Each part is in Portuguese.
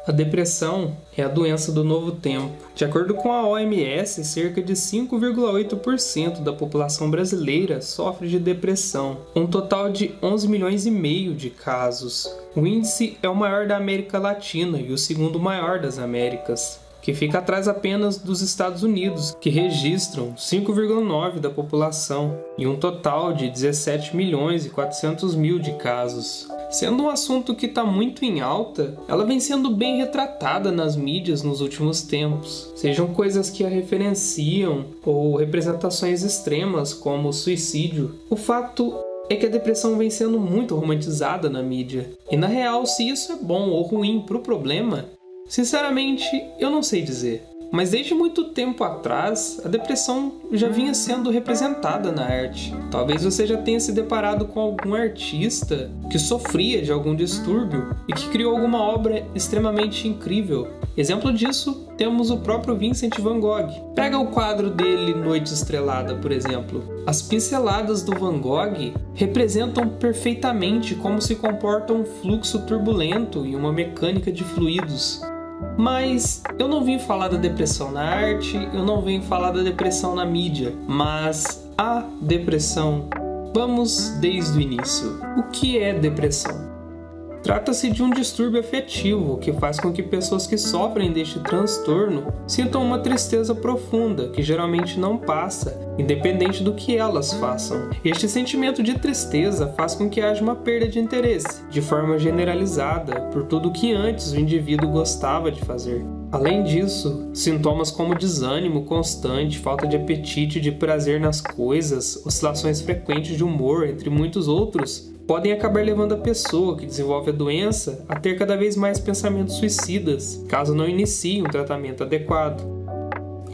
A depressão é a doença do novo tempo. De acordo com a OMS, cerca de 5,8% da população brasileira sofre de depressão, um total de 11 milhões e meio de casos. O índice é o maior da América Latina e o segundo maior das Américas, que fica atrás apenas dos Estados Unidos, que registram 5,9% da população e um total de 17 milhões e 400 mil de casos. Sendo um assunto que está muito em alta, ela vem sendo bem retratada nas mídias nos últimos tempos, sejam coisas que a referenciam ou representações extremas como o suicídio. O fato é que a depressão vem sendo muito romantizada na mídia, e na real, se isso é bom ou ruim para o problema, sinceramente, eu não sei dizer. Mas desde muito tempo atrás, a depressão já vinha sendo representada na arte. Talvez você já tenha se deparado com algum artista que sofria de algum distúrbio e que criou alguma obra extremamente incrível. Exemplo disso, temos o próprio Vincent van Gogh. Pega o quadro dele Noite Estrelada, por exemplo. As pinceladas do Van Gogh representam perfeitamente como se comporta um fluxo turbulento em uma mecânica de fluidos. Mas eu não vim falar da depressão na arte, eu não vim falar da depressão na mídia, mas a depressão. Vamos desde o início. O que é depressão? Trata-se de um distúrbio afetivo que faz com que pessoas que sofrem deste transtorno sintam uma tristeza profunda que geralmente não passa, independente do que elas façam. Este sentimento de tristeza faz com que haja uma perda de interesse, de forma generalizada, por tudo que antes o indivíduo gostava de fazer. Além disso, sintomas como desânimo constante, falta de apetite e de prazer nas coisas, oscilações frequentes de humor, entre muitos outros, podem acabar levando a pessoa que desenvolve a doença a ter cada vez mais pensamentos suicidas, caso não inicie um tratamento adequado.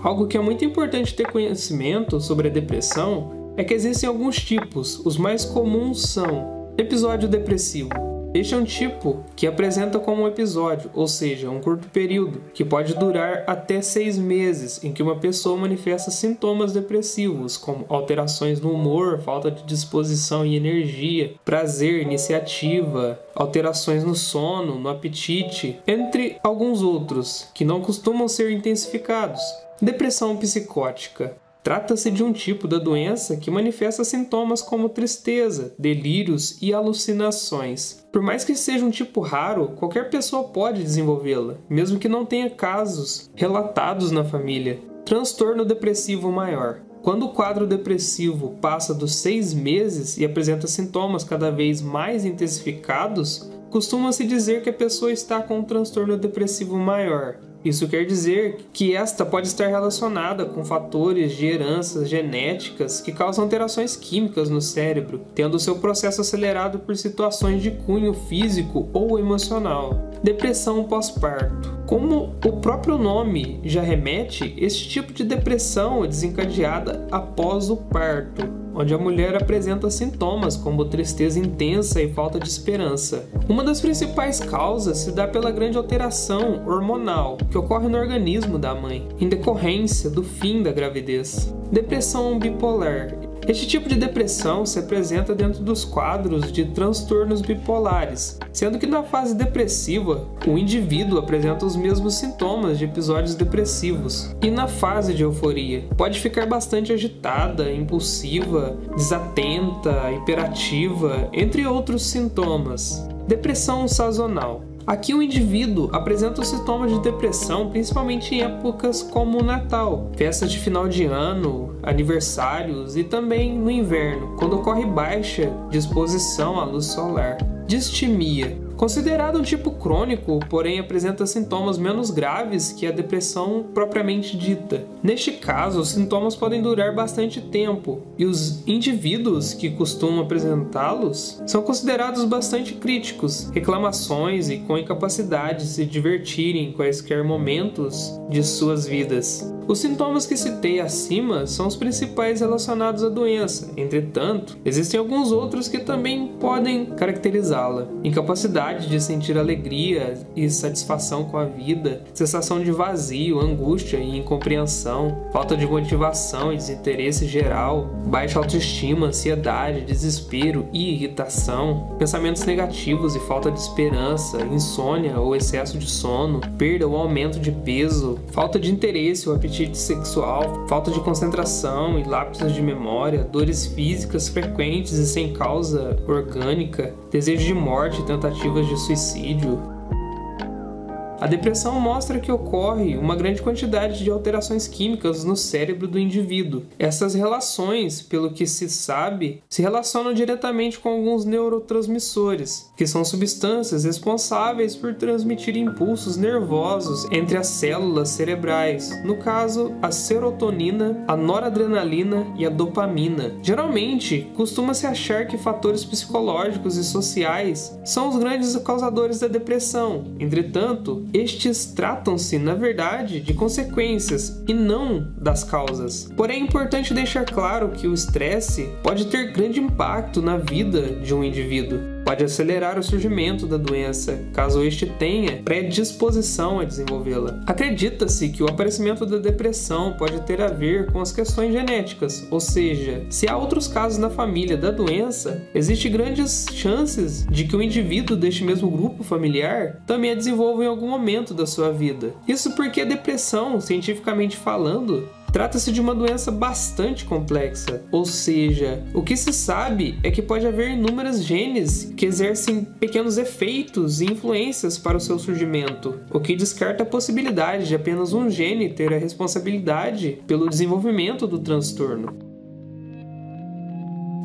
Algo que é muito importante ter conhecimento sobre a depressão é que existem alguns tipos. Os mais comuns são episódio depressivo. Este é um tipo que apresenta como um episódio, ou seja, um curto período, que pode durar até 6 meses, em que uma pessoa manifesta sintomas depressivos, como alterações no humor, falta de disposição e energia, prazer, iniciativa, alterações no sono, no apetite, entre alguns outros, que não costumam ser intensificados. Depressão psicótica. Trata-se de um tipo da doença que manifesta sintomas como tristeza, delírios e alucinações. Por mais que seja um tipo raro, qualquer pessoa pode desenvolvê-la, mesmo que não tenha casos relatados na família. Transtorno depressivo maior. Quando o quadro depressivo passa dos 6 meses e apresenta sintomas cada vez mais intensificados, costuma-se dizer que a pessoa está com um transtorno depressivo maior. Isso quer dizer que esta pode estar relacionada com fatores de heranças genéticas que causam alterações químicas no cérebro, tendo seu processo acelerado por situações de cunho físico ou emocional. Depressão pós-parto. Como o próprio nome já remete, este tipo de depressão é desencadeada após o parto, onde a mulher apresenta sintomas como tristeza intensa e falta de esperança. Uma das principais causas se dá pela grande alteração hormonal que ocorre no organismo da mãe, em decorrência do fim da gravidez. Depressão bipolar. Este tipo de depressão se apresenta dentro dos quadros de transtornos bipolares, sendo que na fase depressiva, o indivíduo apresenta os mesmos sintomas de episódios depressivos. E na fase de euforia, pode ficar bastante agitada, impulsiva, desatenta, hiperativa, entre outros sintomas. Depressão sazonal. Aqui o indivíduo apresenta os sintomas de depressão principalmente em épocas como o Natal, festas de final de ano, aniversários e também no inverno, quando ocorre baixa disposição à luz solar. Distimia. Considerado um tipo crônico, porém apresenta sintomas menos graves que a depressão propriamente dita. Neste caso, os sintomas podem durar bastante tempo, e os indivíduos que costumam apresentá-los são considerados bastante críticos, reclamações e com incapacidade de se divertirem em quaisquer momentos de suas vidas. Os sintomas que citei acima são os principais relacionados à doença. Entretanto, existem alguns outros que também podem caracterizá-la. Incapacidade dificuldade de sentir alegria e satisfação com a vida, sensação de vazio, angústia e incompreensão, falta de motivação e desinteresse geral, baixa autoestima, ansiedade, desespero e irritação, pensamentos negativos e falta de esperança, insônia ou excesso de sono, perda ou aumento de peso, falta de interesse ou apetite sexual, falta de concentração e lapsos de memória, dores físicas frequentes e sem causa orgânica, desejo de morte e tentativas de suicídio. A depressão mostra que ocorre uma grande quantidade de alterações químicas no cérebro do indivíduo. Essas relações, pelo que se sabe, se relacionam diretamente com alguns neurotransmissores, que são substâncias responsáveis por transmitir impulsos nervosos entre as células cerebrais, no caso, a serotonina, a noradrenalina e a dopamina. Geralmente, costuma-se achar que fatores psicológicos e sociais são os grandes causadores da depressão. Entretanto, estes tratam-se, na verdade, de consequências e não das causas. Porém, é importante deixar claro que o estresse pode ter grande impacto na vida de um indivíduo. Pode acelerar o surgimento da doença, caso este tenha predisposição a desenvolvê-la. Acredita-se que o aparecimento da depressão pode ter a ver com as questões genéticas, ou seja, se há outros casos na família da doença, existem grandes chances de que o indivíduo deste mesmo grupo familiar também a desenvolva em algum momento da sua vida. Isso porque a depressão, cientificamente falando, trata-se de uma doença bastante complexa, ou seja, o que se sabe é que pode haver inúmeros genes que exercem pequenos efeitos e influências para o seu surgimento, o que descarta a possibilidade de apenas um gene ter a responsabilidade pelo desenvolvimento do transtorno.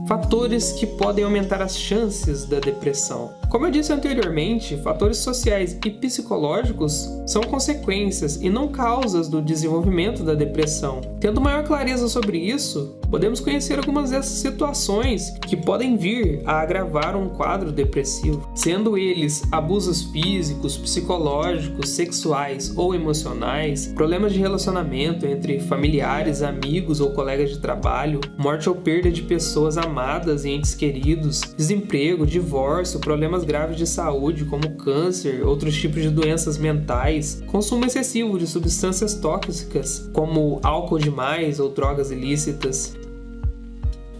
Fatores que podem aumentar as chances da depressão. Como eu disse anteriormente, fatores sociais e psicológicos são consequências e não causas do desenvolvimento da depressão. Tendo maior clareza sobre isso, podemos conhecer algumas dessas situações que podem vir a agravar um quadro depressivo, sendo eles abusos físicos, psicológicos, sexuais ou emocionais, problemas de relacionamento entre familiares, amigos ou colegas de trabalho, morte ou perda de pessoas amadas e entes queridos, desemprego, divórcio, problemas graves de saúde como câncer, outros tipos de doenças mentais, consumo excessivo de substâncias tóxicas como álcool demais ou drogas ilícitas.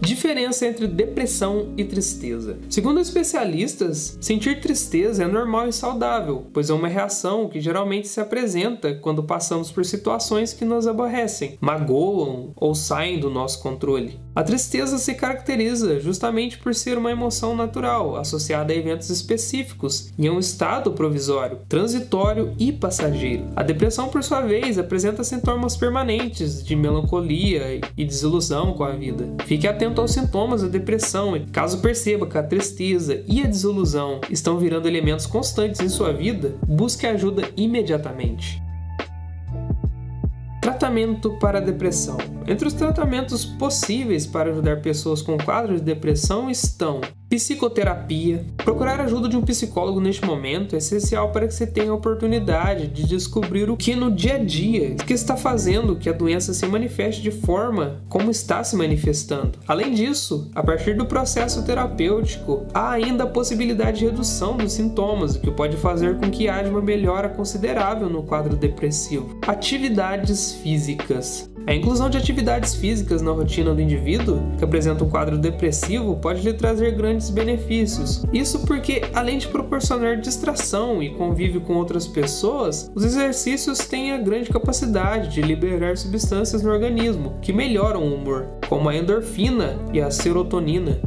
Diferença entre depressão e tristeza. Segundo especialistas, sentir tristeza é normal e saudável, pois é uma reação que geralmente se apresenta quando passamos por situações que nos aborrecem, magoam ou saem do nosso controle. A tristeza se caracteriza justamente por ser uma emoção natural, associada a eventos específicos, e é um estado provisório, transitório e passageiro. A depressão, por sua vez, apresenta sintomas permanentes de melancolia e desilusão com a vida. Fique atento aos sintomas da depressão e, caso perceba que a tristeza e a desilusão estão virando elementos constantes em sua vida, busque ajuda imediatamente. Tratamento para a depressão. Entre os tratamentos possíveis para ajudar pessoas com quadro de depressão estão psicoterapia. Procurar ajuda de um psicólogo neste momento é essencial para que você tenha a oportunidade de descobrir o que no dia a dia que está fazendo que a doença se manifeste de forma como está se manifestando. Além disso, a partir do processo terapêutico, há ainda a possibilidade de redução dos sintomas, o que pode fazer com que haja uma melhora considerável no quadro depressivo. Atividades físicas. A inclusão de atividades físicas na rotina do indivíduo que apresenta um quadro depressivo pode lhe trazer grandes benefícios. Isso porque, além de proporcionar distração e convívio com outras pessoas, os exercícios têm a grande capacidade de liberar substâncias no organismo que melhoram o humor, como a endorfina e a serotonina.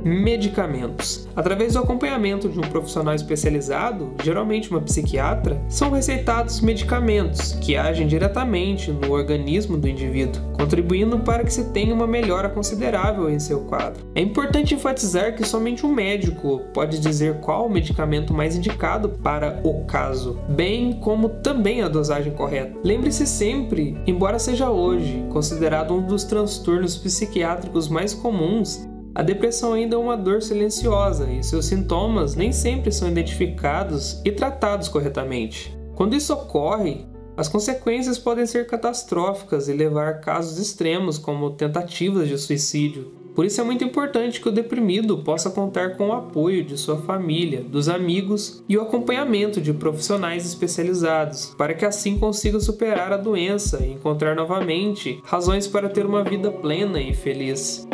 Medicamentos. Através do acompanhamento de um profissional especializado, geralmente uma psiquiatra, são receitados medicamentos que agem diretamente no organismo do indivíduo, contribuindo para que se tenha uma melhora considerável em seu quadro. É importante enfatizar que somente um médico pode dizer qual o medicamento mais indicado para o caso, bem como também a dosagem correta. Lembre-se sempre, embora seja hoje considerado um dos transtornos psiquiátricos mais comuns, a depressão ainda é uma dor silenciosa e seus sintomas nem sempre são identificados e tratados corretamente. Quando isso ocorre, as consequências podem ser catastróficas e levar a casos extremos como tentativas de suicídio. Por isso é muito importante que o deprimido possa contar com o apoio de sua família, dos amigos e o acompanhamento de profissionais especializados, para que assim consiga superar a doença e encontrar novamente razões para ter uma vida plena e feliz.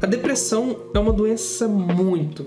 A depressão é uma doença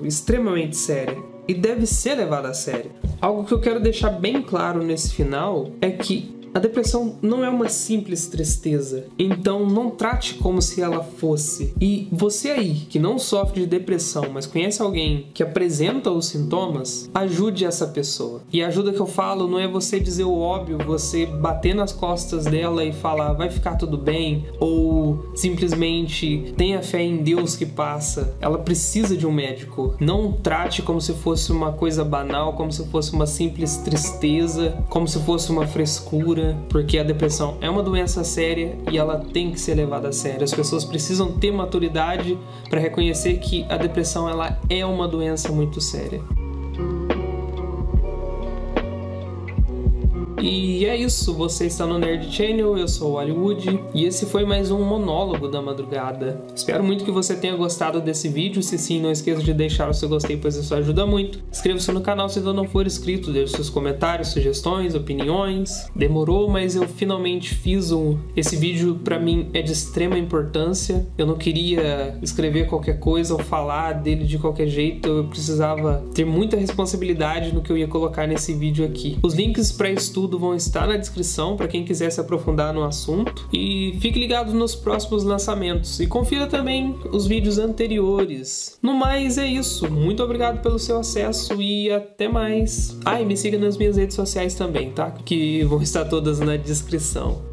extremamente séria e deve ser levada a sério. Algo que eu quero deixar bem claro nesse final é que a depressão não é uma simples tristeza, então não trate como se ela fosse. E você aí, que não sofre de depressão, mas conhece alguém que apresenta os sintomas, ajude essa pessoa. E a ajuda que eu falo não é você dizer o óbvio, você bater nas costas dela e falar vai ficar tudo bem, ou simplesmente tenha fé em Deus que passa. Ela precisa de um médico. Não trate como se fosse uma coisa banal, como se fosse uma simples tristeza, como se fosse uma frescura. Porque a depressão é uma doença séria e ela tem que ser levada a sério. As pessoas precisam ter maturidade para reconhecer que a depressão ela é uma doença muito séria. E é isso, você está no Nerd Channel, eu sou o Hollywood e esse foi mais um monólogo da madrugada. Espero muito que você tenha gostado desse vídeo, se sim, não esqueça de deixar o seu gostei, pois isso ajuda muito. Inscreva-se no canal se ainda não for inscrito, deixe seus comentários, sugestões, opiniões. Demorou, mas eu finalmente fiz esse vídeo, pra mim é de extrema importância. Eu não queria escrever qualquer coisa ou falar dele de qualquer jeito, eu precisava ter muita responsabilidade no que eu ia colocar nesse vídeo aqui. Os links para estudo vão estar na descrição para quem quiser se aprofundar no assunto. E fique ligado nos próximos lançamentos e confira também os vídeos anteriores. No mais é isso, muito obrigado pelo seu acesso e até mais. E me siga nas minhas redes sociais também, tá? Que vão estar todas na descrição.